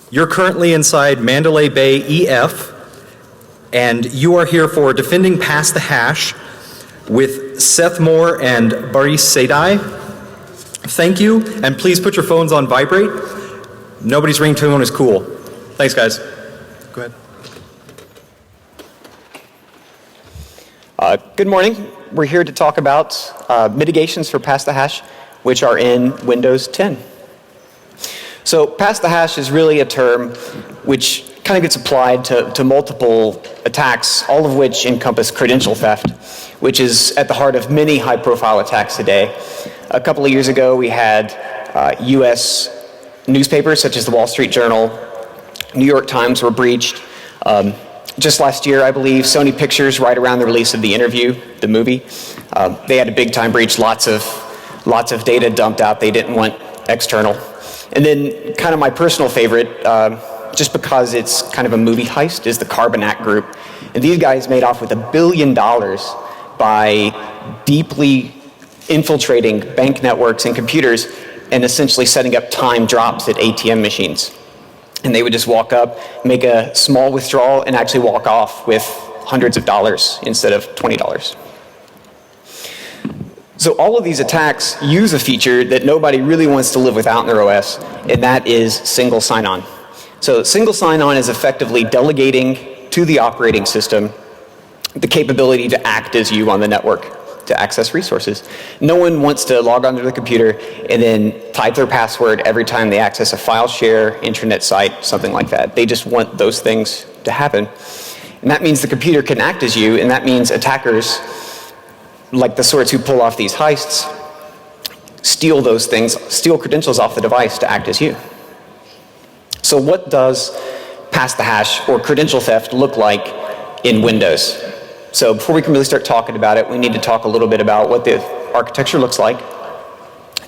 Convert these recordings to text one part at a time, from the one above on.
You're currently inside Mandalay Bay EF, and you are here for Defending Past the Hash with Seth Moore and Baris Saydag. Thank you, and please put your phones on vibrate. Nobody's ringtone is cool. Thanks, guys. Go ahead. Good morning. We're here to talk about mitigations for past the hash, which are in Windows 10. So past the hash is really a term which kind of gets applied to multiple attacks, all of which encompass credential theft, which is at the heart of many high-profile attacks today. A couple of years ago, we had US newspapers such as the Wall Street Journal, New York Times were breached. Just last year, I believe, Sony Pictures, right around the release of The Interview, the movie, they had a big-time breach, lots of data dumped out they didn't want external. And then kind of my personal favorite, just because it's kind of a movie heist, is the Carbonac Group. And these guys made off with $1 billion by deeply infiltrating bank networks and computers and essentially setting up time drops at ATM machines. And they would just walk up, make a small withdrawal, and actually walk off with hundreds of dollars instead of $20. So all of these attacks use a feature that nobody really wants to live without in their OS, and that is single sign-on. So single sign-on is effectively delegating to the operating system the capability to act as you on the network to access resources. No one wants to log onto the computer and then type their password every time they access a file share, intranet site, something like that. They just want those things to happen. And that means the computer can act as you, and that means attackers, like the sorts who pull off these heists, steal those things, steal credentials off the device to act as you. So what does past the hash or credential theft look like in Windows? So before we can really start talking about it, we need to talk a little bit about what the architecture looks like.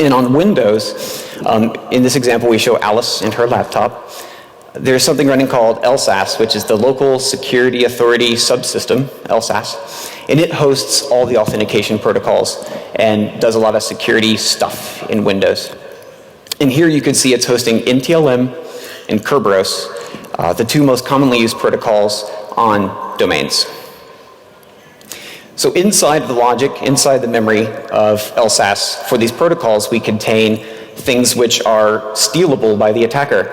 And on Windows, in this example, we show Alice and her laptop. There's something running called LSAS, which is the Local Security Authority Subsystem, LSAS. And it hosts all the authentication protocols and does a lot of security stuff in Windows. And here you can see it's hosting NTLM and Kerberos, the two most commonly used protocols on domains. So inside the logic, inside the memory of LSAS for these protocols, we contain things which are stealable by the attacker.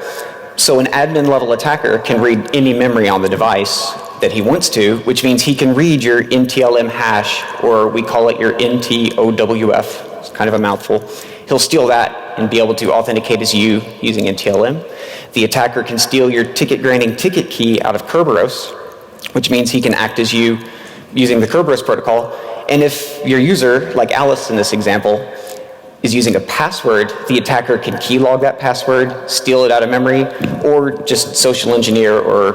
So an admin level attacker can read any memory on the device that he wants to, which means he can read your NTLM hash, or we call it your NTOWF. It's kind of a mouthful. He'll steal that and be able to authenticate as you using NTLM. The attacker can steal your ticket granting ticket key out of Kerberos, which means he can act as you using the Kerberos protocol. And if your user, like Alice in this example, is using a password, the attacker can keylog that password, steal it out of memory, or just social engineer or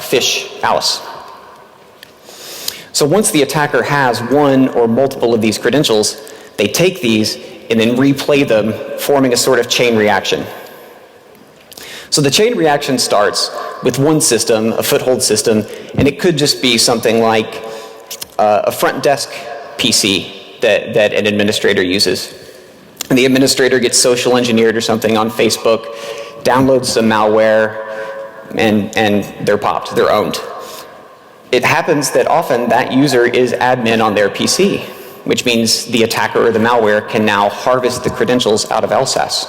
phish Alice. So once the attacker has one or multiple of these credentials, they take these and then replay them, forming a sort of chain reaction. So the chain reaction starts with one system, a foothold system, and it could just be something like a front desk PC that an administrator uses. And the administrator gets social engineered or something on Facebook, downloads some malware, and they're popped, they're owned. It happens that often that user is admin on their PC, which means the attacker or the malware can now harvest the credentials out of LSAS.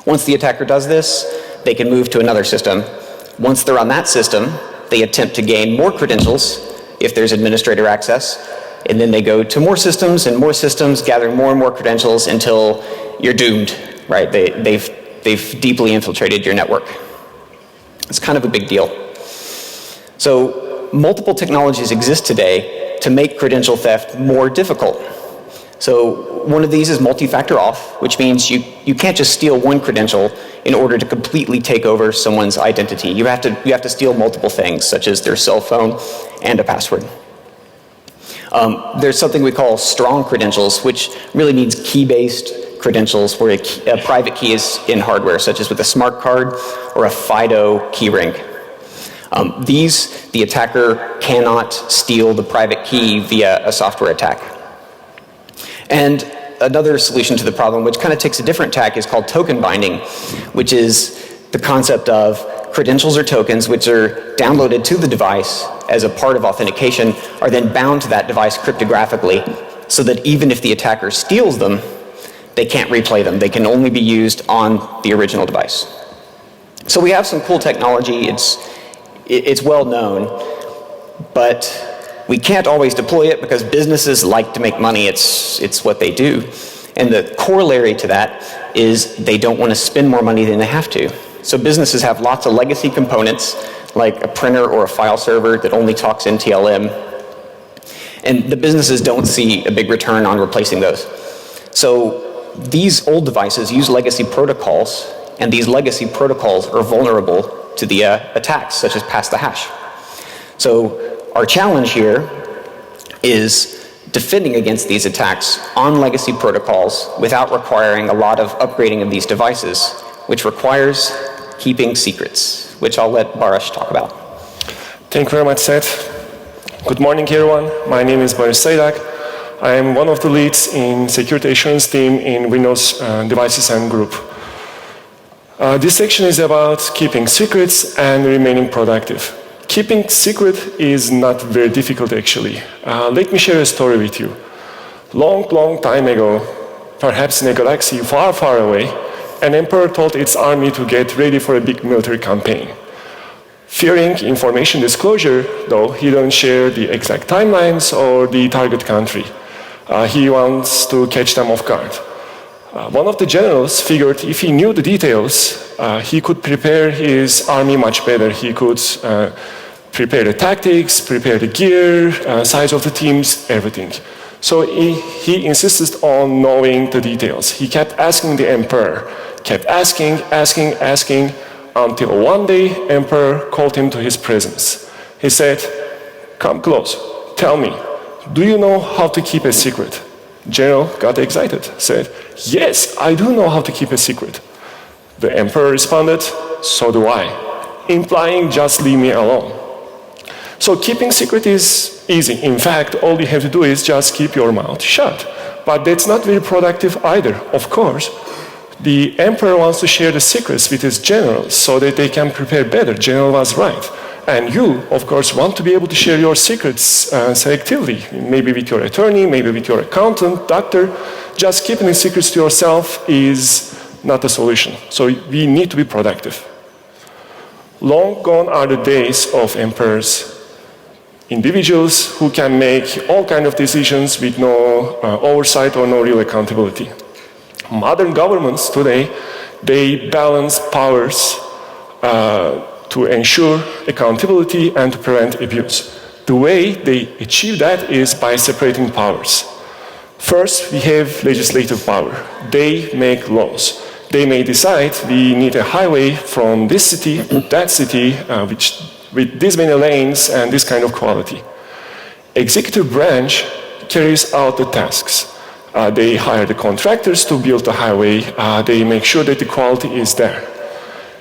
Once the attacker does this, they can move to another system. Once they're on that system, they attempt to gain more credentials if there's administrator access, and then they go to more systems and more systems, gathering more and more credentials until you're doomed, right? They've deeply infiltrated your network. It's kind of a big deal. So multiple technologies exist today to make credential theft more difficult. So one of these is multi-factor auth, which means you can't just steal one credential in order to completely take over someone's identity. You have to steal multiple things, such as their cell phone and a password. There's something we call strong credentials, which really means key-based credentials where a private key is in hardware, such as with a smart card or a FIDO keyring. The attacker cannot steal the private key via a software attack. And another solution to the problem, which kind of takes a different tack, is called token binding, which is the concept of credentials or tokens which are downloaded to the device as a part of authentication are then bound to that device cryptographically so that even if the attacker steals them, they can't replay them. They can only be used on the original device. So we have some cool technology. It's well known, but we can't always deploy it because businesses like to make money. It's what they do. And the corollary to that is they don't want to spend more money than they have to. So businesses have lots of legacy components, like a printer or a file server that only talks NTLM. And the businesses don't see a big return on replacing those. So these old devices use legacy protocols, and these legacy protocols are vulnerable to the attacks, such as pass the hash. So our challenge here is defending against these attacks on legacy protocols without requiring a lot of upgrading of these devices, which requires keeping secrets, which I'll let Baris talk about. Thank you very much, Seth. Good morning, everyone. My name is Baris Saydag. I am one of the leads in security assurance team in Windows Devices and Group. This section is about keeping secrets and remaining productive. Keeping secret is not very difficult, actually. Let me share a story with you. Long time ago, perhaps in a galaxy far, far away, an emperor told its army to get ready for a big military campaign. Fearing information disclosure, though, he don't share the exact timelines or the target country. He wants to catch them off guard. One of the generals figured if he knew the details, he could prepare his army much better. He could prepare the tactics, prepare the gear, size of the teams, everything. So he insisted on knowing the details. He kept asking the emperor, kept asking, until one day, emperor called him to his presence. He said, "Come close, tell me, do you know how to keep a secret?" General got excited, said, "Yes, I do know how to keep a secret." The emperor responded, "So do I," implying just leave me alone. So keeping secret is easy. In fact, all you have to do is just keep your mouth shut. But that's not very productive either, of course. The emperor wants to share the secrets with his generals so that they can prepare better. General was right. And you, of course, want to be able to share your secrets selectively, maybe with your attorney, maybe with your accountant, doctor. Just keeping the secrets to yourself is not a solution. So we need to be productive. Long gone are the days of emperors. Individuals who can make all kinds of decisions with no oversight or no real accountability. Modern governments today, they balance powers to ensure accountability and to prevent abuse. The way they achieve that is by separating powers. First, we have legislative power. They make laws. They may decide we need a highway from this city to that city, with this many lanes and this kind of quality. Executive branch carries out the tasks. They hire the contractors to build the highway. They make sure that the quality is there.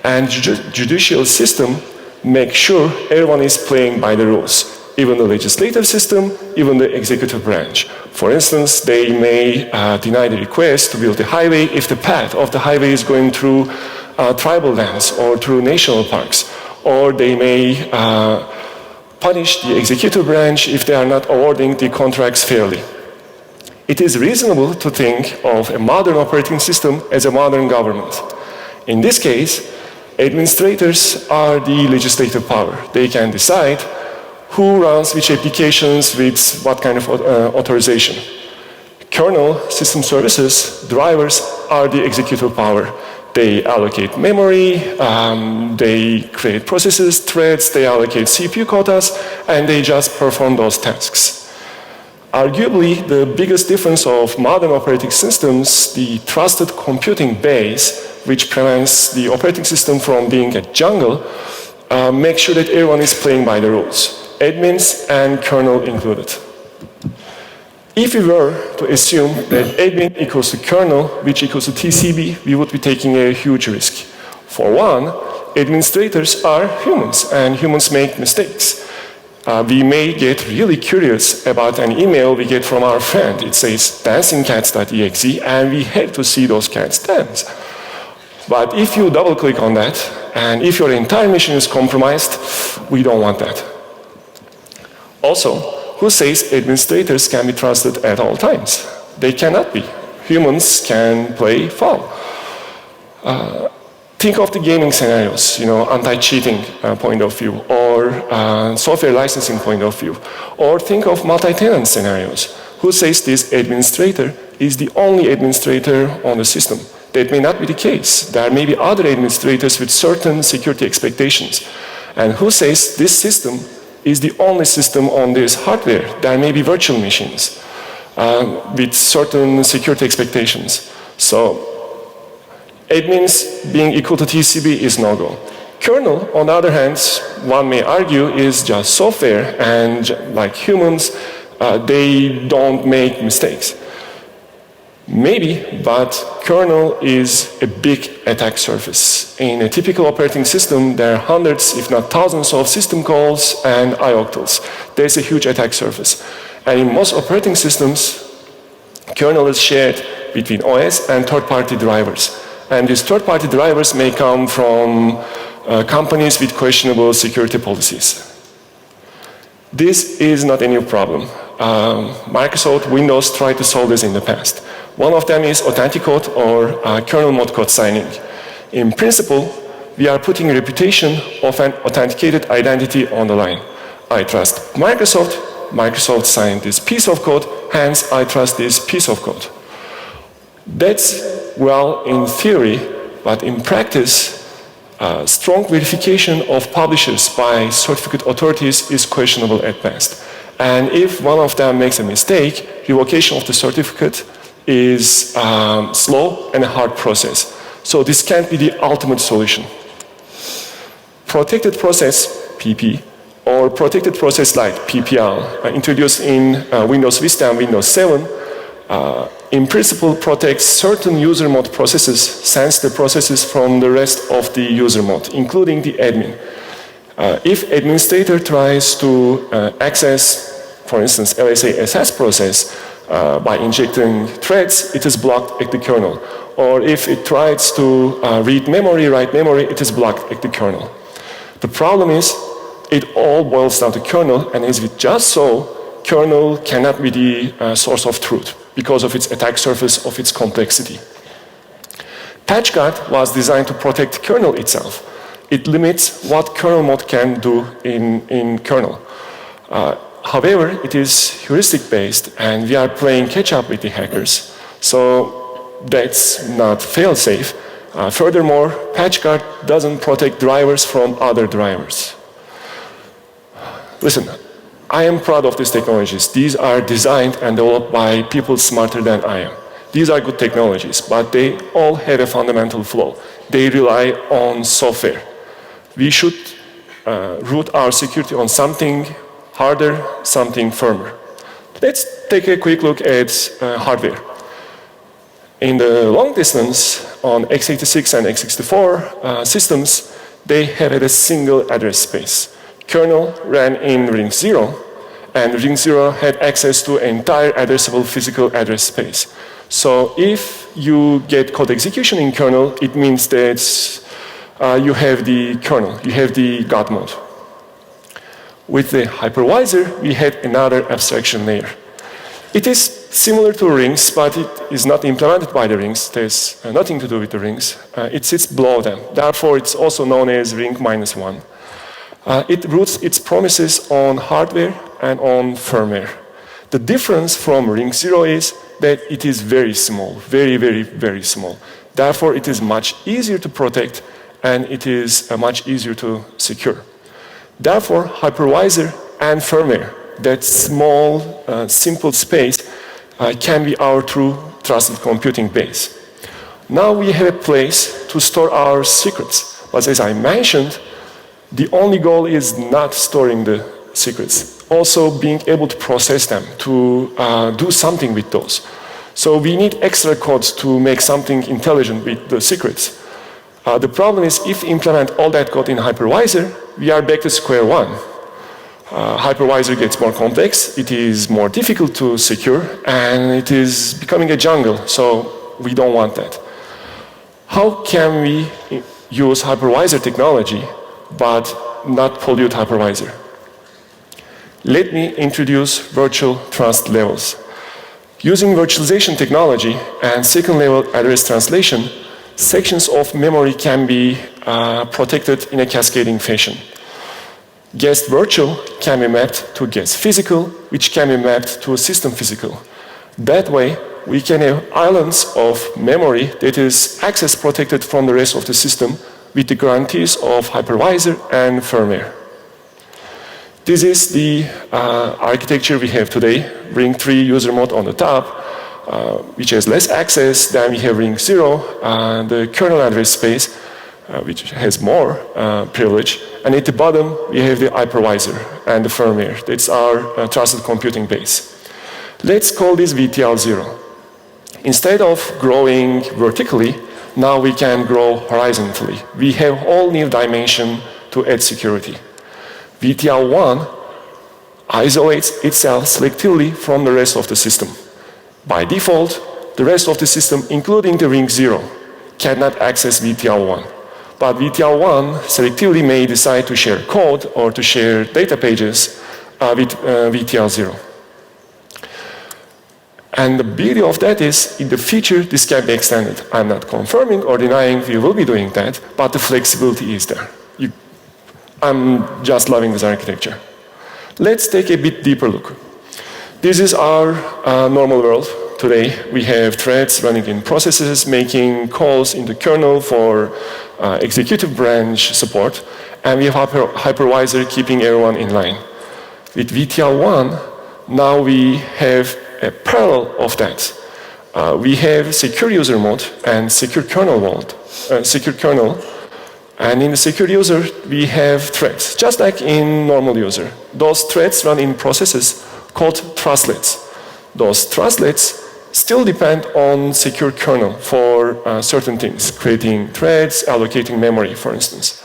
And judicial system makes sure everyone is playing by the rules. Even the legislative system, even the executive branch. For instance, they may deny the request to build the highway if the path of the highway is going through tribal lands or through national parks. Or they may punish the executive branch if they are not awarding the contracts fairly. It is reasonable to think of a modern operating system as a modern government. In this case, administrators are the legislative power. They can decide who runs which applications with what kind of authorization. Kernel, system services, drivers are the executive power. They allocate memory, they create processes, threads, they allocate CPU quotas, and they just perform those tasks. Arguably, the biggest difference of modern operating systems, the trusted computing base, which prevents the operating system from being a jungle, makes sure that everyone is playing by the rules, admins and kernel included. If we were to assume that admin equals to kernel, which equals to TCB, we would be taking a huge risk. For one, administrators are humans, and humans make mistakes. We may get really curious about an email we get from our friend. It says dancingcats.exe, and we hate to see those cats dance. But if you double-click on that, And if your entire mission is compromised, we don't want that. Also, who says administrators can be trusted at all times? They cannot be. Humans can play foul. Think of the gaming scenarios, anti-cheating point of view, or software licensing point of view. Or think of multi-tenant scenarios. Who says this administrator is the only administrator on the system? That may not be the case. There may be other administrators with certain security expectations. And who says this system is the only system on this hardware? There may be virtual machines with certain security expectations. So, admins being equal to TCP is no-go. Kernel, on the other hand, one may argue, is just software, and like humans, they don't make mistakes. Maybe, but kernel is a big attack surface. In a typical operating system, there are hundreds, if not thousands, of system calls and ioctls. There's a huge attack surface. And in most operating systems, kernel is shared between OS and third-party drivers. And these third-party drivers may come from companies with questionable security policies. This is not a new problem. Microsoft, Windows tried to solve this in the past. One of them is authenticode or kernel mode code signing. In principle, we are putting a reputation of an authenticated identity on the line. I trust Microsoft, Microsoft signed this piece of code, hence I trust this piece of code. That's well in theory, but in practice, strong verification of publishers by certificate authorities is questionable at best. And if one of them makes a mistake, revocation of the certificate is slow and a hard process. So this can't be the ultimate solution. Protected process, PP, or protected process like PPL, introduced in Windows Vista and Windows 7, in principle protects certain user mode processes, sensitive processes from the rest of the user mode, including the admin. If administrator tries to access, for instance, LSA-SS process by injecting threads, it is blocked at the kernel. Or if it tries to read memory, write memory, it is blocked at the kernel. The problem is, it all boils down to kernel, and as with just so, kernel cannot be the source of truth because of its attack surface, of its complexity. PatchGuard was designed to protect kernel itself. It limits what kernel mode can do in kernel. However, it is heuristic-based, and we are playing catch-up with the hackers. So that's not fail-safe. Furthermore, PatchGuard doesn't protect drivers from other drivers. Listen, I am proud of these technologies. These are designed and developed by people smarter than I am. These are good technologies, but they all have a fundamental flaw. They rely on software. We should root our security on something harder, something firmer. Let's take a quick look at hardware. In the long distance, on x86 and x64 systems, they have a single address space. Kernel ran in ring 0, and ring 0 had access to entire addressable physical address space. So if you get code execution in kernel, it means that you have the kernel, you have the God mode. With the hypervisor, we had another abstraction layer. It is similar to rings, but it is not implemented by the rings. There's nothing to do with the rings. It sits below them. Therefore, it's also known as ring -1. It roots its promises on hardware and on firmware. The difference from ring 0 is that it is very small, very, very, very small. Therefore, it is much easier to protect, and it is much easier to secure. Therefore, hypervisor and firmware, that small, simple space, can be our true trusted computing base. Now we have a place to store our secrets. But as I mentioned, the only goal is not storing the secrets, also being able to process them, to do something with those. So we need extra codes to make something intelligent with the secrets. The problem is if we implement all that code in hypervisor, we are back to square one. Hypervisor gets more complex, it is more difficult to secure, and it is becoming a jungle, so we don't want that. How can we use hypervisor technology, but not pollute hypervisor. Let me introduce virtual trust levels. Using virtualization technology and second-level address translation, sections of memory can be protected in a cascading fashion. Guest virtual can be mapped to guest physical, which can be mapped to a system physical. That way, we can have islands of memory that is access protected from the rest of the system with the guarantees of hypervisor and firmware. This is the architecture we have today. Ring 3 user mode on the top, which has less access than we have ring 0, the kernel address space, which has more privilege. And at the bottom, we have the hypervisor and the firmware. That's our trusted computing base. Let's call this VTL 0. Instead of growing vertically, now we can grow horizontally. We have whole new dimension to add security. VTL 1 isolates itself selectively from the rest of the system. By default, the rest of the system, including the ring 0, cannot access VTL 1. But VTL 1 selectively may decide to share code or to share data pages with VTL 0. And the beauty of that is, in the future, this can be extended. I'm not confirming or denying we will be doing that, but the flexibility is there. I'm just loving this architecture. Let's take a bit deeper look. This is our normal world. Today, we have threads running in processes, making calls in the kernel for executive branch support, and we have hypervisor keeping everyone in line. With VTL 1, now we have a parallel of that. We have secure user mode and secure kernel mode, and in the secure user, we have threads, just like in normal user. Those threads run in processes called trustlets. Those trustlets still depend on secure kernel for certain things, creating threads, allocating memory, for instance.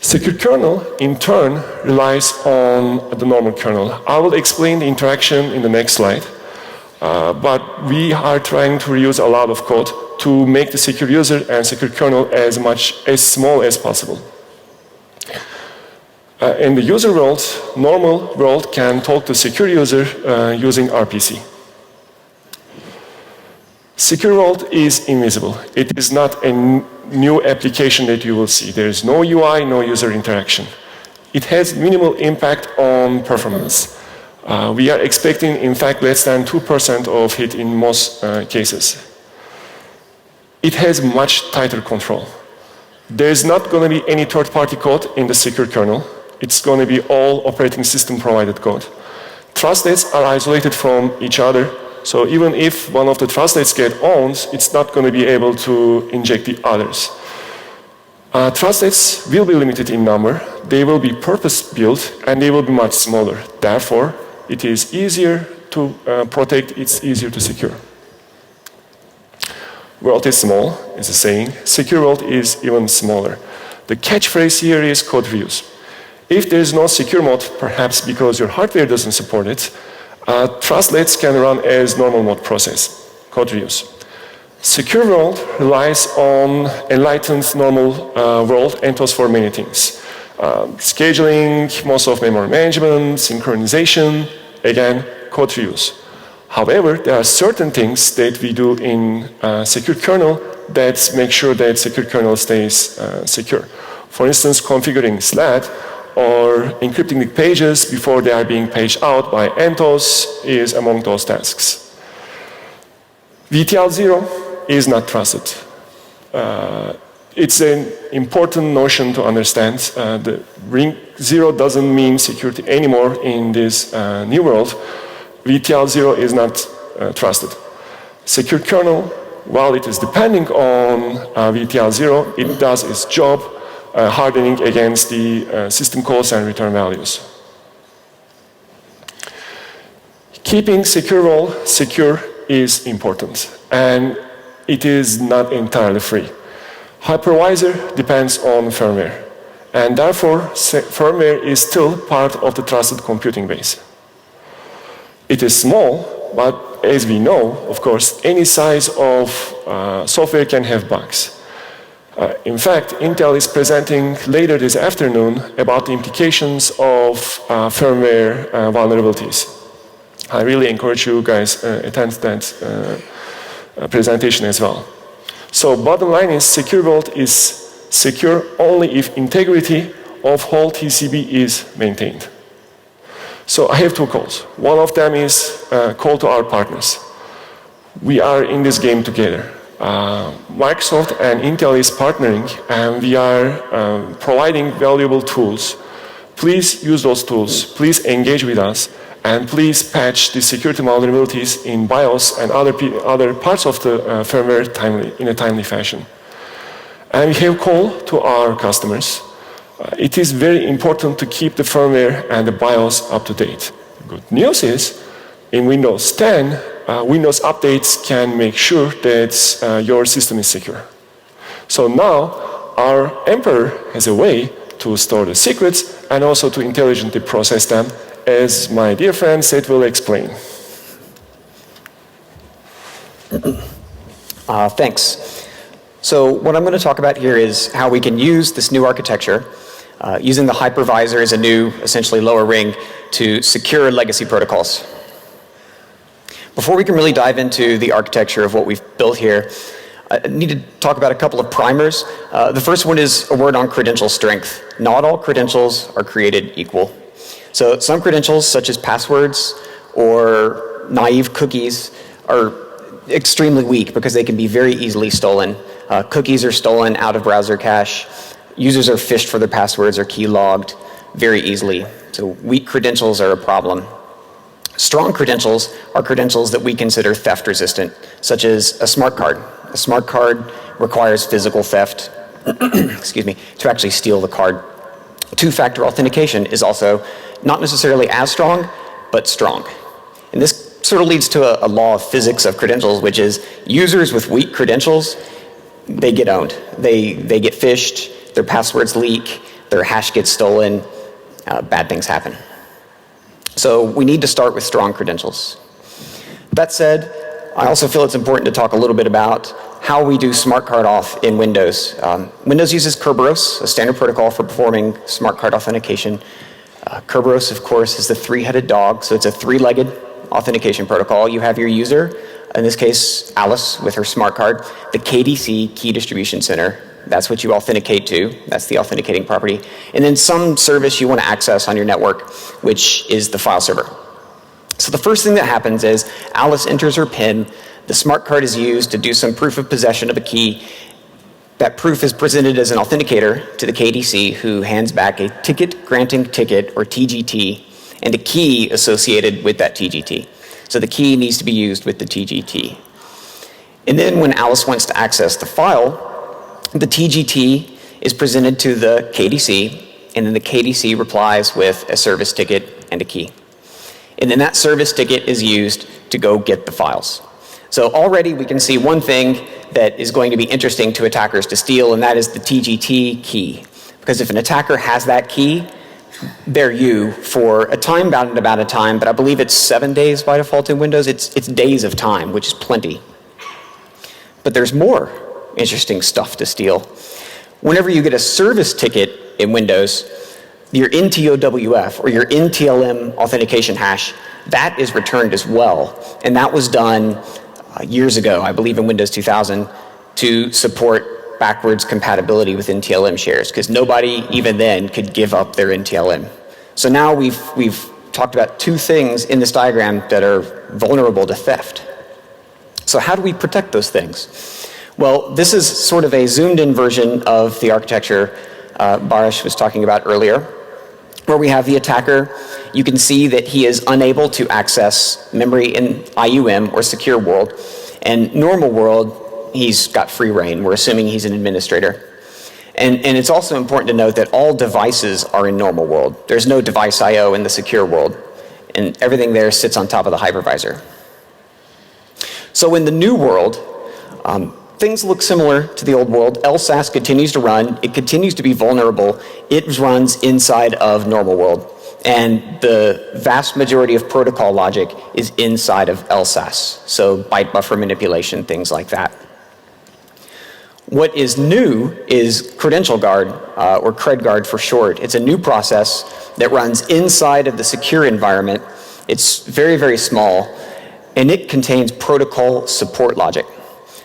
Secure kernel, in turn, relies on the normal kernel. I will explain the interaction in the next slide, but we are trying to reuse a lot of code to make the secure user and secure kernel as small as possible. In the user world, normal world can talk to secure user using RPC. Secure world is invisible. It is not a new application that you will see. There is no UI, no user interaction. It has minimal impact on performance. We are expecting, in fact, less than 2% of hit in most cases. It has much tighter control. There's not going to be any third-party code in the secure kernel. It's going to be all operating system provided code. Trustlets are isolated from each other, so even if one of the trustlets get owned, it's not going to be able to inject the others. Trustlets will be limited in number, they will be purpose-built, and they will be much smaller. Therefore, it is easier to protect, it's easier to secure. World is small, is a saying. Secure world is even smaller. The catchphrase here is code reuse. If there is no secure mode, perhaps because your hardware doesn't support it, trustlets can run as normal mode process, code reuse. Secure world relies on enlightened normal world and does for many things. Scheduling, most of memory management, synchronization, again, code reuse. However, there are certain things that we do in secure kernel that make sure that secure kernel stays secure. For instance, configuring SLAD or encrypting the pages before they are being paged out by NTOS is among those tasks. VTL 0 is not trusted. It's an important notion to understand. The ring 0 doesn't mean security anymore in this new world. VTL 0 is not trusted. Secure kernel, while it is depending on VTL 0, it does its job hardening against the system calls and return values. Keeping secure world secure is important, and it is not entirely free. Hypervisor depends on firmware, and therefore firmware is still part of the trusted computing base. It is small, but as we know, of course, any size of software can have bugs. In fact, Intel is presenting later this afternoon about the implications of firmware vulnerabilities. I really encourage you guys attend that presentation as well. So bottom line is Secure Vault is secure only if integrity of whole TCP is maintained. So I have two calls. One of them is a call to our partners. We are in this game together. Microsoft and Intel is partnering, and we are providing valuable tools. Please use those tools. Please engage with us, and please patch the security vulnerabilities in BIOS and other parts of the firmware in a timely fashion. And we have call to our customers. It is very important to keep the firmware and the BIOS up to date. Good news is, in Windows 10, Windows updates can make sure that your system is secure. So now, our Emperor has a way to store the secrets and also to intelligently process them, as my dear friend Seth will explain. Thanks. So what I'm going to talk about here is how we can use this new architecture, using the hypervisor as a new, essentially lower ring, to secure legacy protocols. Before we can really dive into the architecture of what we've built here, I need to talk about a couple of primers. The first one is a word on credential strength. Not all credentials are created equal. So some credentials, such as passwords or naive cookies, are extremely weak because they can be very easily stolen. Cookies are stolen out of browser cache. Users are phished for their passwords or key logged very easily. So weak credentials are a problem. Strong credentials are credentials that we consider theft resistant, such as a smart card. A smart card requires physical theft, excuse me, to actually steal the card. Two-factor authentication is also not necessarily as strong, but strong. And this sort of leads to a law of physics of credentials, which is users with weak credentials, they get owned. They get phished, their passwords leak, their hash gets stolen, bad things happen. So we need to start with strong credentials. That said, I also feel it's important to talk a little bit about how we do smart card auth in Windows. Windows uses Kerberos, a standard protocol for performing smart card authentication. Kerberos, of course, is the three-headed dog, so it's a three-legged authentication protocol. You have your user, in this case, Alice, with her smart card, the KDC, Key Distribution Center. That's what you authenticate to. That's the authenticating property. And then some service you want to access on your network, which is the file server. So the first thing that happens is Alice enters her PIN. The smart card is used to do some proof of possession of a key. That proof is presented as an authenticator to the KDC, who hands back a ticket granting ticket, or TGT, and a key associated with that TGT. So the key needs to be used with the TGT. And then when Alice wants to access the file, the TGT is presented to the KDC, and then the KDC replies with a service ticket and a key. And then that service ticket is used to go get the files. So already we can see one thing that is going to be interesting to attackers to steal, and that is the TGT key. Because if an attacker has that key, they're you for a time-bounded amount of time, but I believe it's 7 days by default in Windows. It's days of time, which is plenty. But there's more interesting stuff to steal. Whenever you get a service ticket in Windows, your NTOWF, or your NTLM authentication hash, that is returned as well. And that was done years ago, I believe in Windows 2000, to support backwards compatibility with NTLM shares, because nobody even then could give up their NTLM. So now we've talked about two things in this diagram that are vulnerable to theft. So how do we protect those things? Well, this is sort of a zoomed-in version of the architecture Baris was talking about earlier, where we have the attacker. You can see that he is unable to access memory in IUM, or secure world. And normal world, he's got free reign. We're assuming he's an administrator. And it's also important to note that all devices are in normal world. There's no device IO in the secure world. And everything there sits on top of the hypervisor. So in the new world, things look similar to the old world. LSAS continues to run. It continues to be vulnerable. It runs inside of normal world. And the vast majority of protocol logic is inside of LSAS. So byte buffer manipulation, things like that. What is new is Credential Guard, or Cred Guard for short. It's a new process that runs inside of the secure environment. It's very, very small, and it contains protocol support logic.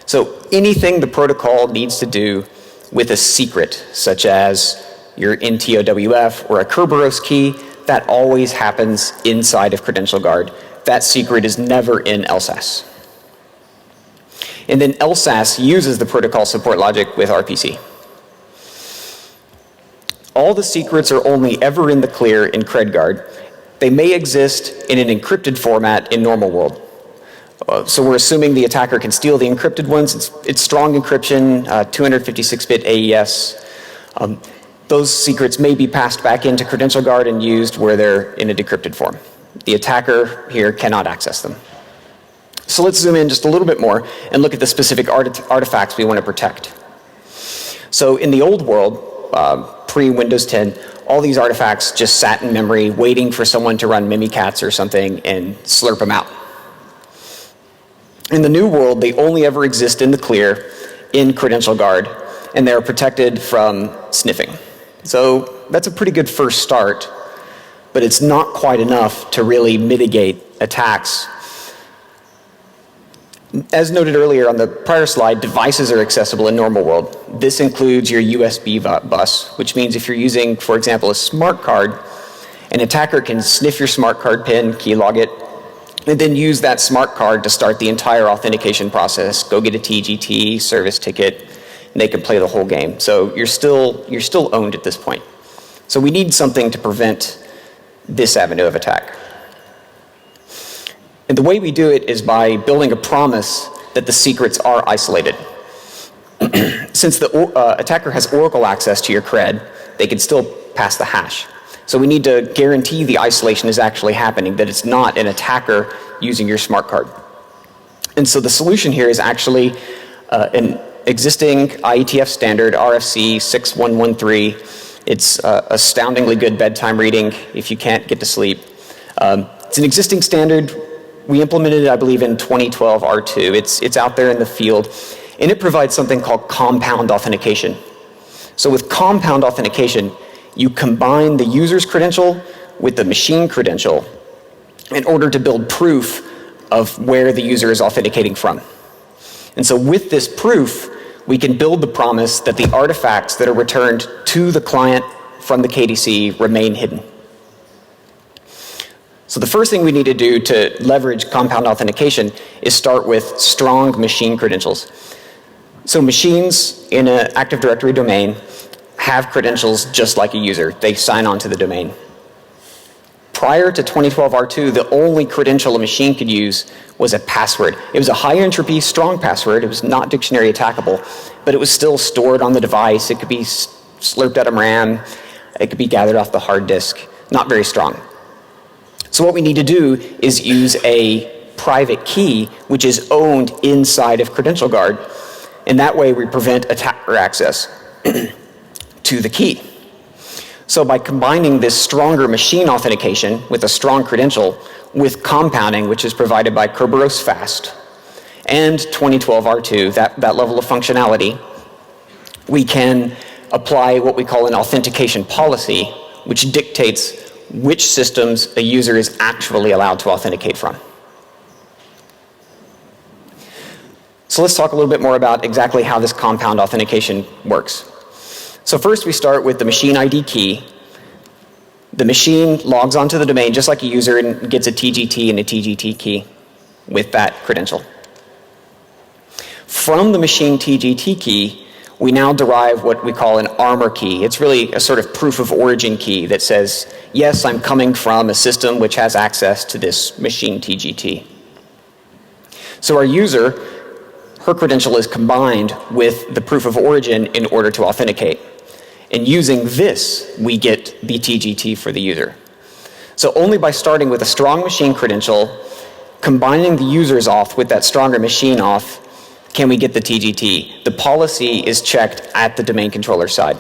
So anything the protocol needs to do with a secret, such as your NTOWF or a Kerberos key, that always happens inside of Credential Guard. That secret is never in LSASS. And then LSASS uses the protocol support logic with RPC. All the secrets are only ever in the clear in CredGuard. They may exist in an encrypted format in normal world. So we're assuming the attacker can steal the encrypted ones. It's strong encryption, 256-bit AES. Those secrets may be passed back into Credential Guard and used where they're in a decrypted form. The attacker here cannot access them. So let's zoom in just a little bit more and look at the specific artifacts we want to protect. So in the old world, pre-Windows 10, all these artifacts just sat in memory waiting for someone to run Mimikatz or something and slurp them out. In the new world, they only ever exist in the clear in Credential Guard, and they're protected from sniffing. So that's a pretty good first start, but it's not quite enough to really mitigate attacks. As noted earlier on the prior slide, devices are accessible in normal world. This includes your USB bus, which means if you're using, for example, a smart card, an attacker can sniff your smart card pin, keylog it, and then use that smart card to start the entire authentication process, go get a TGT, service ticket, and they can play the whole game. So you're still owned at this point. So we need something to prevent this avenue of attack. And the way we do it is by building a promise that the secrets are isolated. Since the attacker has Oracle access to your cred, they can still pass the hash. So we need to guarantee the isolation is actually happening, that it's not an attacker using your smart card. And so the solution here is actually an existing IETF standard, RFC 6113. It's astoundingly good bedtime reading if you can't get to sleep. It's an existing standard. We implemented it, I believe, in 2012 R2. It's out there in the field, and it provides something called compound authentication. So with compound authentication, you combine the user's credential with the machine credential in order to build proof of where the user is authenticating from. And so with this proof, we can build the promise that the artifacts that are returned to the client from the KDC remain hidden. So the first thing we need to do to leverage compound authentication is start with strong machine credentials. So machines in an Active Directory domain have credentials just like a user. They sign on to the domain. Prior to 2012 R2, the only credential a machine could use was a password. It was a high entropy, strong password. It was not dictionary attackable, but it was still stored on the device. It could be slurped out of RAM. It could be gathered off the hard disk. Not very strong. So what we need to do is use a private key, which is owned inside of Credential Guard, and that way we prevent attacker access to the key. So by combining this stronger machine authentication with a strong credential with compounding, which is provided by Kerberos Fast, and 2012 R2, that level of functionality, we can apply what we call an authentication policy, which dictates which systems a user is actually allowed to authenticate from. So let's talk a little bit more about exactly how this compound authentication works. So first we start with the machine ID key. The machine logs onto the domain just like a user and gets a TGT and a TGT key with that credential. From the machine TGT key, we now derive what we call an armor key. It's really a sort of proof of origin key that says, yes, I'm coming from a system which has access to this machine TGT. So our user, her credential is combined with the proof of origin in order to authenticate. And using this, we get the TGT for the user. So only by starting with a strong machine credential, combining the user's auth with that stronger machine auth, can we get the TGT. The policy is checked at the domain controller side.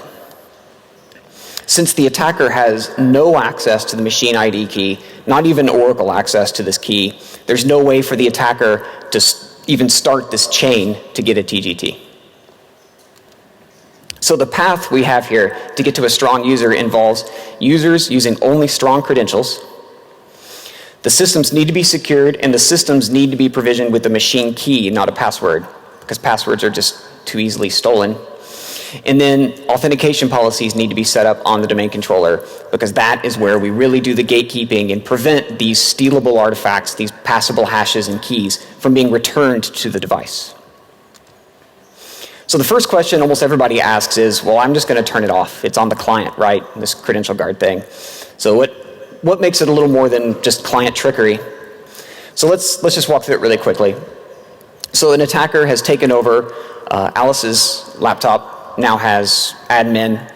Since the attacker has no access to the machine ID key, not even Oracle access to this key, there's no way for the attacker to even start this chain to get a TGT. So the path we have here to get to a strong user involves users using only strong credentials. The systems need to be secured, and the systems need to be provisioned with a machine key, not a password, because passwords are just too easily stolen. And then authentication policies need to be set up on the domain controller, because that is where we really do the gatekeeping and prevent these stealable artifacts, these passable hashes and keys, from being returned to the device. So the first question almost everybody asks is, well, I'm just going to turn it off. It's on the client, right? This credential guard thing. So what makes it a little more than just client trickery? So let's just walk through it really quickly. So an attacker has taken over Alice's laptop, now has admin,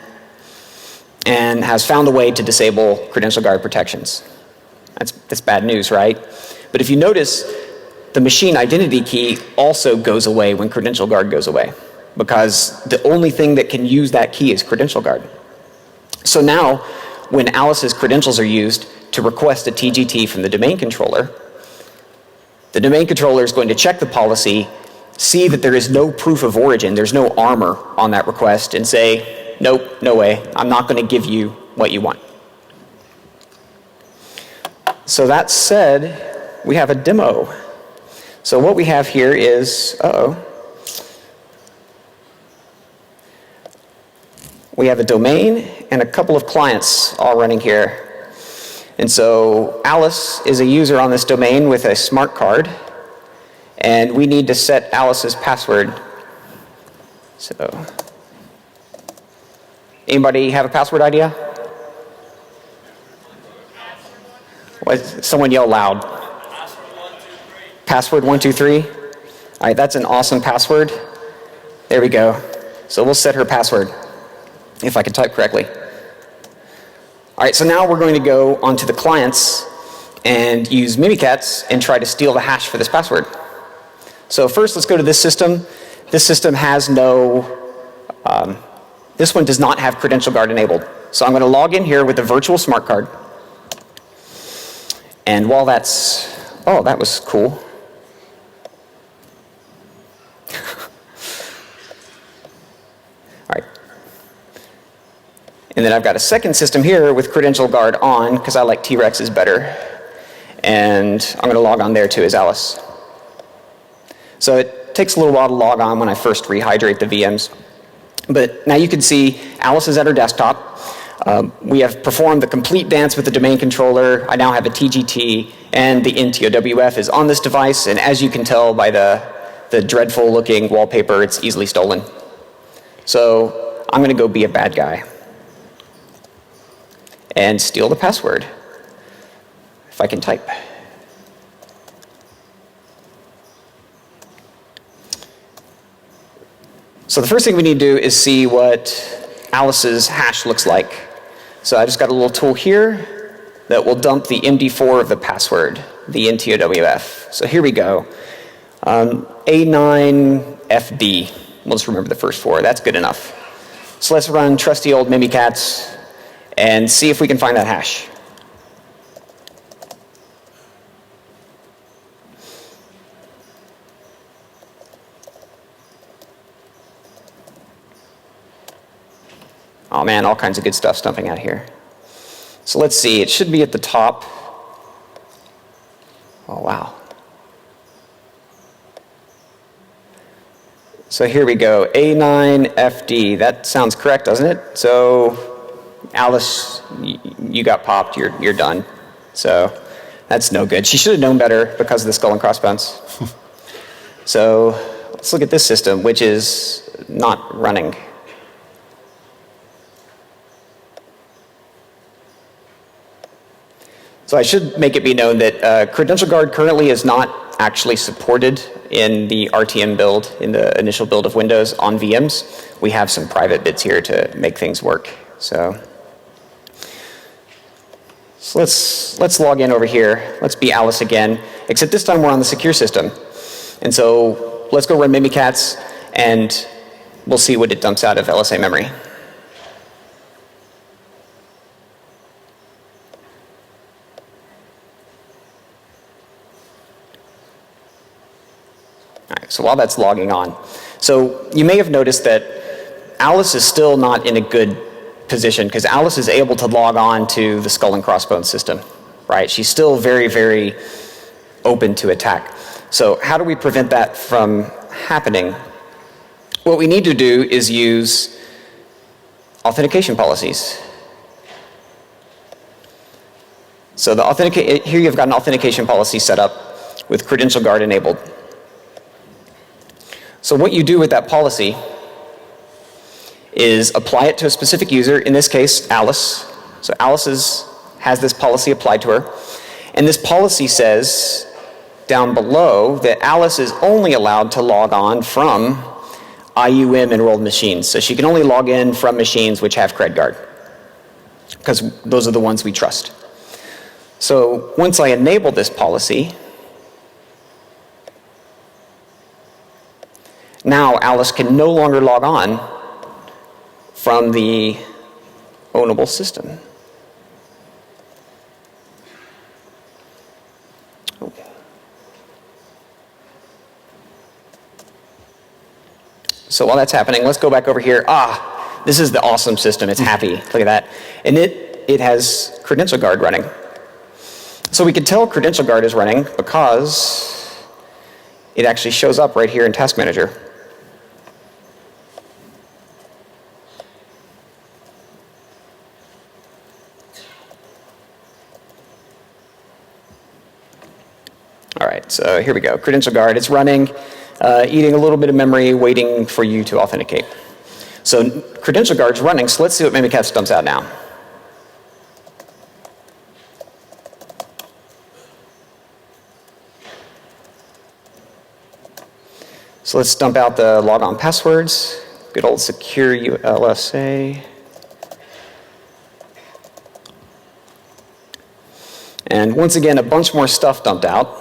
and has found a way to disable credential guard protections. That's bad news, right? But if you notice, the machine identity key also goes away when credential guard goes away, because the only thing that can use that key is credential guard. So now, when Alice's credentials are used to request a TGT from the domain controller is going to check the policy, see that there is no proof of origin, there's no armor on that request, and say, nope, no way, I'm not going to give you what you want. So that said, we have a demo. So what we have here is, we have a domain and a couple of clients all running here. And so Alice is a user on this domain with a smart card, and we need to set Alice's password. So, anybody have a password idea? Someone yell loud. Password 123. All right, that's an awesome password. There we go. So we'll set her password, if I can type correctly. All right, so now we're going to go onto the clients and use Mimikatz and try to steal the hash for this password. So first, let's go to this system. This system has no, this one does not have credential guard enabled. So I'm going to log in here with the virtual smart card. And while that's, oh, that was cool. All right. And then I've got a second system here with credential guard on, because I like T-Rexes better. And I'm going to log on there too as Alice. So it takes a little while to log on when I first rehydrate the VMs. But now you can see Alice is at her desktop. We have performed the complete dance with the domain controller. I now have a TGT, and the NTOWF is on this device. And as you can tell by the dreadful looking wallpaper, it's easily stolen. So I'm going to go be a bad guy and steal the password, if I can type. So the first thing we need to do is see what Alice's hash looks like. So I just got a little tool here that will dump the MD4 of the password, the NTOWF. So here we go. A9FD. We'll just remember the first four. That's good enough. So let's run trusty old Mimikatz and see if we can find that hash. Oh man, all kinds of good stuff stumping out here. So let's see, it should be at the top. Oh wow. So here we go, A9FD. That sounds correct, doesn't it? So Alice, you got popped, you're done. So that's no good. She should have known better because of the skull and crossbones. So let's look at this system, which is not running. So I should make it be known that Credential Guard currently is not actually supported in the RTM build, in the initial build of Windows on VMs. We have some private bits here to make things work. So let's log in over here. Let's be Alice again, except this time we're on the secure system. And so let's go run Mimikatz, and we'll see what it dumps out of LSA memory. So while that's logging on, so you may have noticed that Alice is still not in a good position because Alice is able to log on to the skull and crossbones system, right? She's still very, very open to attack. So how do we prevent that from happening? What we need to do is use authentication policies. So here you've got an authentication policy set up with Credential Guard enabled. So what you do with that policy is apply it to a specific user, in this case, Alice. So Alice has this policy applied to her. And this policy says down below that Alice is only allowed to log on from IUM enrolled machines. So she can only log in from machines which have CredGuard, because those are the ones we trust. So once I enable this policy, now Alice can no longer log on from the ownable system. Oh. So while that's happening, let's go back over here. This is the awesome system. It's happy. Look at that. And it has Credential Guard running. So we can tell Credential Guard is running because it actually shows up right here in Task Manager. All right, so here we go. Credential Guard, it's running, eating a little bit of memory, waiting for you to authenticate. So Credential Guard's running, so let's see what Mimikatz dumps out now. So let's dump out the logon passwords. Good old secure ULSA. And once again, a bunch more stuff dumped out.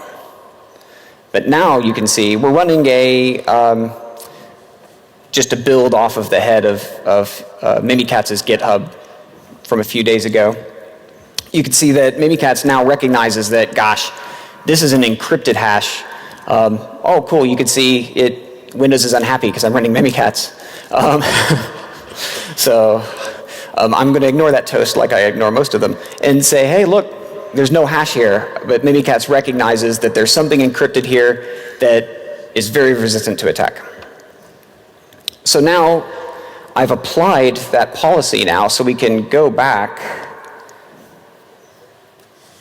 But now you can see we're running just a build off of the head of Mimikatz's GitHub from a few days ago. You can see that Mimikatz now recognizes that, gosh, this is an encrypted hash. Oh, cool, you can see Windows is unhappy because I'm running Mimikatz. So I'm going to ignore that toast like I ignore most of them and say, hey, look, there's no hash here, but Mimikatz recognizes that there's something encrypted here that is very resistant to attack. So now I've applied that policy now so we can go back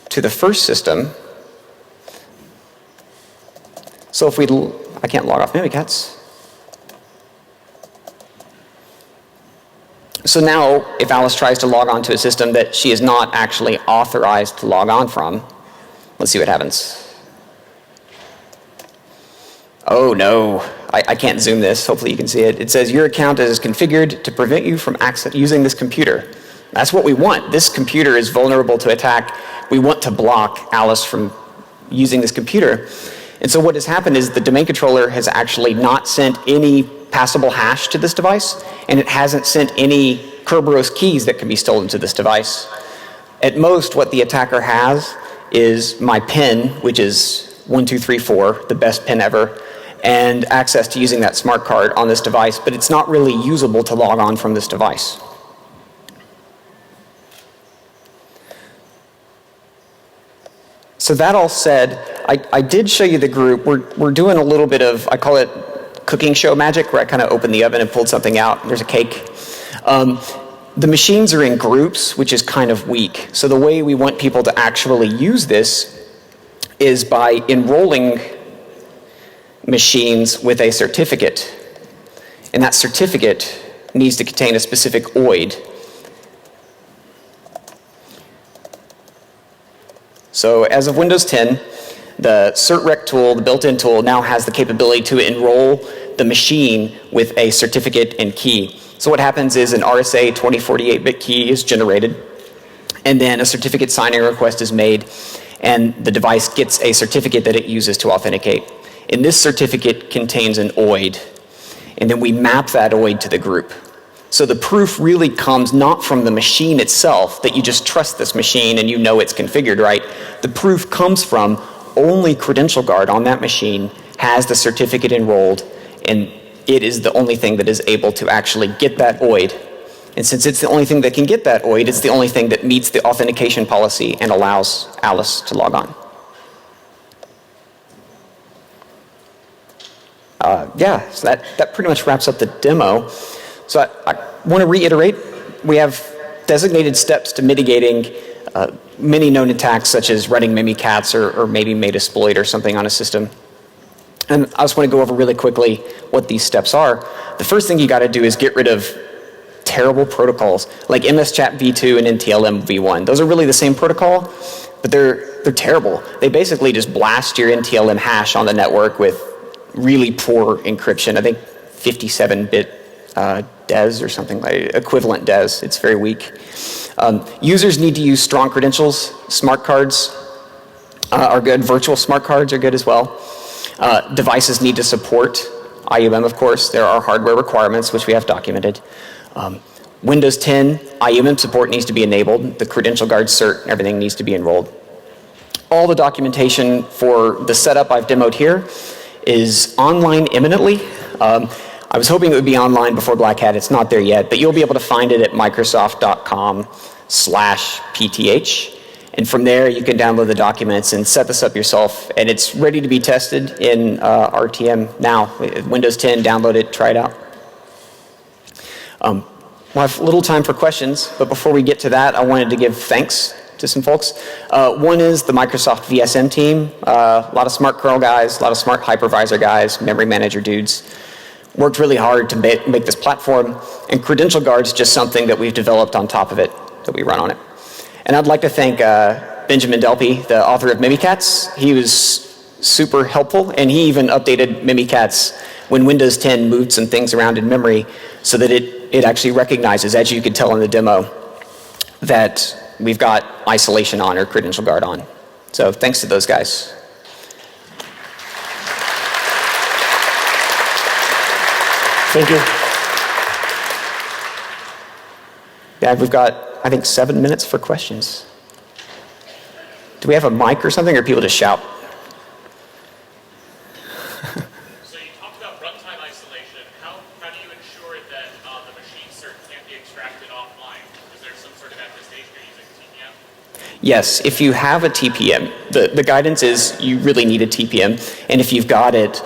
to the first system. So if I can't log off Mimikatz. So now, if Alice tries to log on to a system that she is not actually authorized to log on from, let's see what happens. Oh no, I can't zoom this. Hopefully you can see it. It says your account is configured to prevent you from using this computer. That's what we want. This computer is vulnerable to attack. We want to block Alice from using this computer. And so what has happened is the domain controller has actually not sent any passable hash to this device, and it hasn't sent any Kerberos keys that can be stolen to this device. At most, what the attacker has is my PIN, which is 1234, the best PIN ever, and access to using that smart card on this device, but it's not really usable to log on from this device. So that all said, I did show you the group. We're doing a little bit of, I call it cooking show magic, where I kind of opened the oven and pulled something out. There's a cake. The machines are in groups, which is kind of weak. So the way we want people to actually use this is by enrolling machines with a certificate. And that certificate needs to contain a specific OID. So as of Windows 10, the certrec tool, the built-in tool, now has the capability to enroll the machine with a certificate and key. So what happens is an RSA 2048-bit key is generated, and then a certificate signing request is made, and the device gets a certificate that it uses to authenticate. And this certificate contains an OID, and then we map that OID to the group. So the proof really comes not from the machine itself, that you just trust this machine and you know it's configured right. The proof comes from only Credential Guard on that machine has the certificate enrolled, and it is the only thing that is able to actually get that OID. And since it's the only thing that can get that OID, it's the only thing that meets the authentication policy and allows Alice to log on. Yeah, so that pretty much wraps up the demo. So I want to reiterate, we have designated steps to mitigating many known attacks, such as running Mimikatz or maybe Metasploit or something on a system. And I just want to go over really quickly what these steps are. The first thing you got to do is get rid of terrible protocols like MSChat v2 and NTLM v1. Those are really the same protocol, but they're terrible. They basically just blast your NTLM hash on the network with really poor encryption. I think 57-bit DES or something like equivalent DES. It's very weak. Users need to use strong credentials. Smart cards are good. Virtual smart cards are good as well. Devices need to support IUM, of course. There are hardware requirements, which we have documented. Windows 10, IUM support needs to be enabled. The Credential Guard cert, everything needs to be enrolled. All the documentation for the setup I've demoed here is online imminently. I was hoping it would be online before Black Hat. It's not there yet, but you'll be able to find it at microsoft.com/pth. And from there, you can download the documents and set this up yourself. And it's ready to be tested in RTM now. Windows 10, download it, try it out. We'll have little time for questions, but before we get to that, I wanted to give thanks to some folks. One is the Microsoft VSM team. A lot of smart kernel guys, a lot of smart hypervisor guys, memory manager dudes. Worked really hard to make this platform. And Credential Guard's just something that we've developed on top of it, that we run on it. And I'd like to thank Benjamin Delpy, the author of Mimikatz. He was super helpful, and he even updated Mimikatz when Windows 10 moved some things around in memory so that it actually recognizes, as you could tell in the demo, that we've got isolation on or Credential Guard on. So thanks to those guys. Thank you. Yeah, we've got, I think, 7 minutes for questions. Do we have a mic or something, or people just shout? So you talked about runtime isolation. How do you ensure that the machine cert can't be extracted offline? Is there some sort of attestation you're using TPM? Yes, if you have a TPM, the guidance is you really need a TPM, and if you've got it,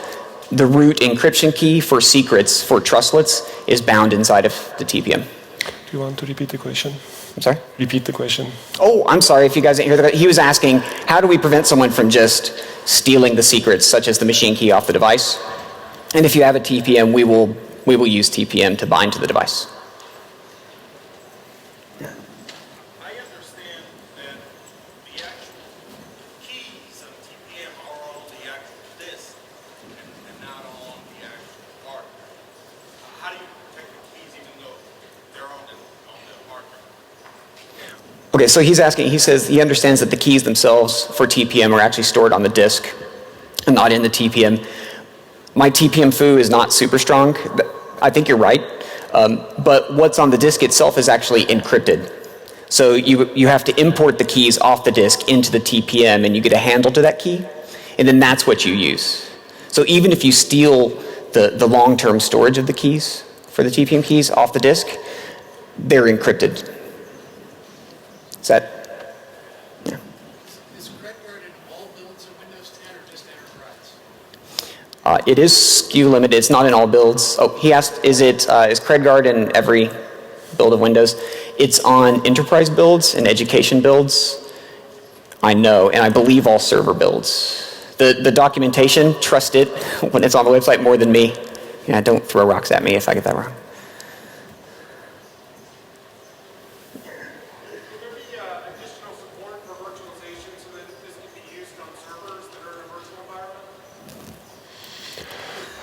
the root encryption key for secrets, for trustlets, is bound inside of the TPM. Do you want to repeat the question? I'm sorry? Repeat the question. Oh, I'm sorry if you guys didn't hear that. He was asking, how do we prevent someone from just stealing the secrets, such as the machine key off the device? And if you have a TPM, we will use TPM to bind to the device. I understand that the actual keys on TPM are on the actual disk and not all on the actual hardware. How do you protect the keys even though they're on the hardware? Okay, so he's asking, he says he understands that the keys themselves for TPM are actually stored on the disk and not in the TPM. My TPM foo is not super strong. I think you're right. But what's on the disk itself is actually encrypted. So you have to import the keys off the disk into the TPM, and you get a handle to that key, and then that's what you use. So even if you steal the long-term storage of the keys for the TPM keys off the disk, they're encrypted. Is that? Yeah. Is Credguard in all builds of Windows 10 or just Enterprise? It is SKU limited. It's not in all builds. Oh, he asked, is Credguard in every build of Windows? It's on enterprise builds and education builds. I know, and I believe all server builds. The documentation, trust it when it's on the website more than me. Yeah, don't throw rocks at me if I get that wrong. Will there be additional support for virtualization so that this can be used on servers that are in a virtual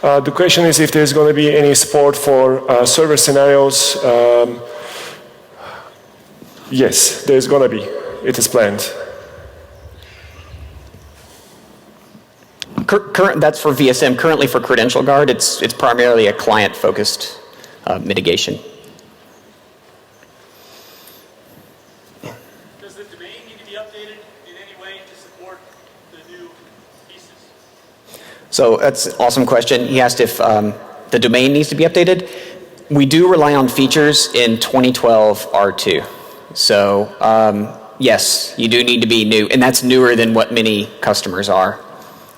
environment? The question is if there's going to be any support for server scenarios. Yes, there's going to be. It is planned. That's for VSM. Currently for Credential Guard, it's primarily a client-focused mitigation. Does the domain need to be updated in any way to support the new pieces? So that's an awesome question. He asked if the domain needs to be updated. We do rely on features in 2012 R2. So yes, you do need to be new, and that's newer than what many customers are,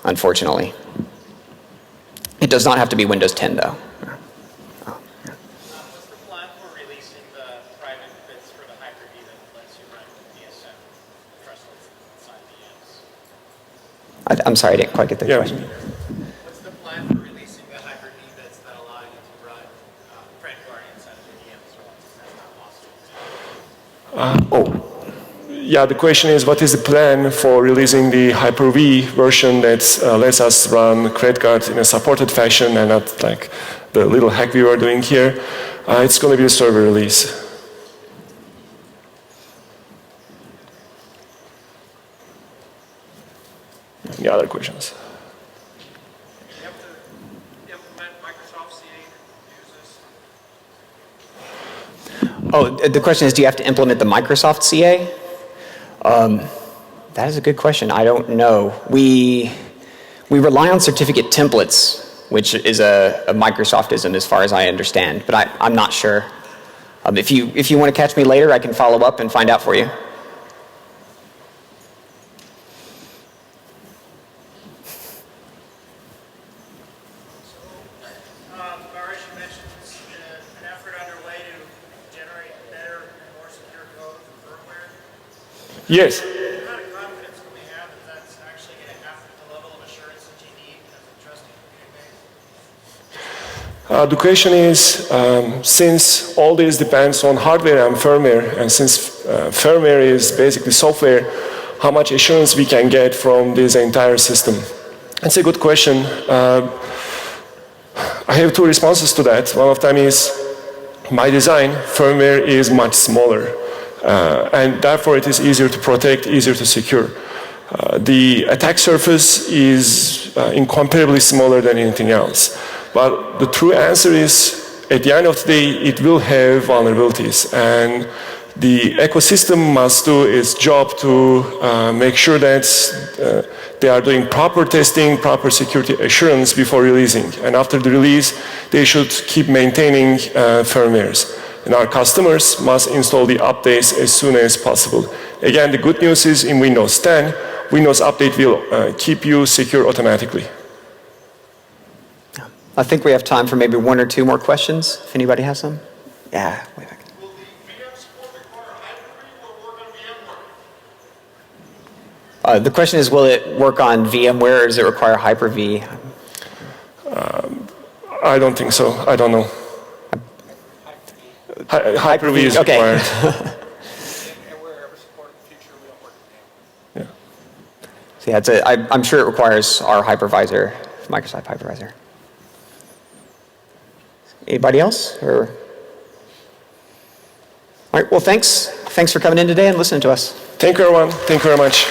unfortunately. It does not have to be Windows 10 though. What's the plan for releasing the private bits for the Hyper-V that lets you run DSM thresholds inside VMs? I'm sorry, I didn't quite get the Yeah. question. What's the plan for releasing the Hyper-V bits that allow you to run FriendGuard inside of the VMs once that's not possible? Yeah, the question is, what is the plan for releasing the Hyper-V version that lets us run CredGuard in a supported fashion and not like the little hack we were doing here? It's going to be a server release. Any other questions? You have to implement Microsoft CA to use this? Oh, the question is, do you have to implement the Microsoft CA? That is a good question. I don't know. We rely on certificate templates, which is a Microsoftism as far as I understand, but I'm not sure. If you want to catch me later, I can follow up and find out for you. Baris, you mentioned an effort underway to generate better and more secure code for firmware. Yes. What kind of confidence can we have that that's actually going to happen at the level of assurance that you need as a trusted database? The question is, since all this depends on hardware and firmware, and since firmware is basically software, how much assurance we can get from this entire system? It's a good question. I have two responses to that. One of them is, by design, firmware is much smaller, and therefore it is easier to protect, easier to secure. The attack surface is incomparably smaller than anything else. But the true answer is, at the end of the day, it will have vulnerabilities, and the ecosystem must do its job to make sure that they are doing proper testing, proper security assurance before releasing. And after the release, they should keep maintaining firmwares. And our customers must install the updates as soon as possible. Again, the good news is in Windows 10, Windows Update will keep you secure automatically. I think we have time for maybe one or two more questions, if anybody has some. Yeah, way back. Will the VM support require Hyper-V or work on VMware? The question is, will it work on VMware or does it require Hyper-V? I don't think so. I don't know. Hyper-V is okay. required. And wherever support in the future, we don't work with them. So yeah, I'm sure it requires our hypervisor, Microsoft hypervisor. Anybody else? Or? All right, well, thanks. Thanks for coming in today and listening to us. Thank you, everyone. Thank you very much.